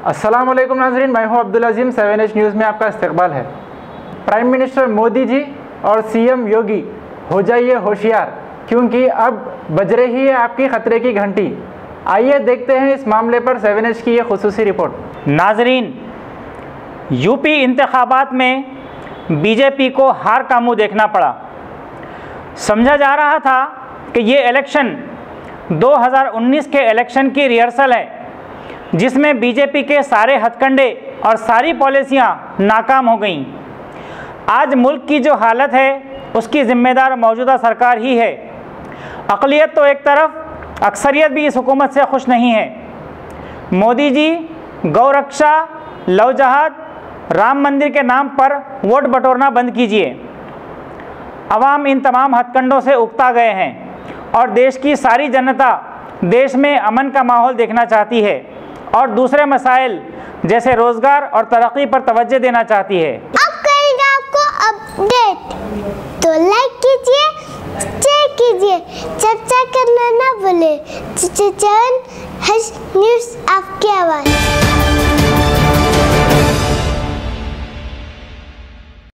अस्सलाम वालेकुम नाज़रीन, मैं हूं अब्दुल अजीम। 7H न्यूज़ में आपका इस्तकबाल है। प्राइम मिनिस्टर मोदी जी और सीएम योगी हो जाइए होशियार, क्योंकि अब बज रही है आपकी खतरे की घंटी। आइए देखते हैं इस मामले पर 7H की ये खुसूसी रिपोर्ट। नाज़रीन, यूपी इंतखाबात में बीजेपी को हार का मुंह देखना पड़ा। समझा जा रहा था कि ये इलेक्शन 2019 के इलेक्शन की रिहर्सल है, जिसमें बीजेपी के सारे हथकंडे और सारी पॉलिसियां नाकाम हो गईं। आज मुल्क की जो हालत है उसकी ज़िम्मेदार मौजूदा सरकार ही है। अक़लियत तो एक तरफ, अक्सरियत भी इस हुकूमत से खुश नहीं है। मोदी जी गौरक्षा, लव जहाद, राम मंदिर के नाम पर वोट बटोरना बंद कीजिए। अवाम इन तमाम हथकंडों से उकता गए हैं और देश की सारी जनता देश में अमन का माहौल देखना चाहती है और दूसरे मसाइल जैसे रोज़गार और तरक्की पर तवज्जो देना चाहती है। अब करेंगे आपको अपडेट, तो लाइक कीजिए, शेयर कीजिए, चर्चा करना ना भूले। 7H न्यूज़ आपकी आवाज़।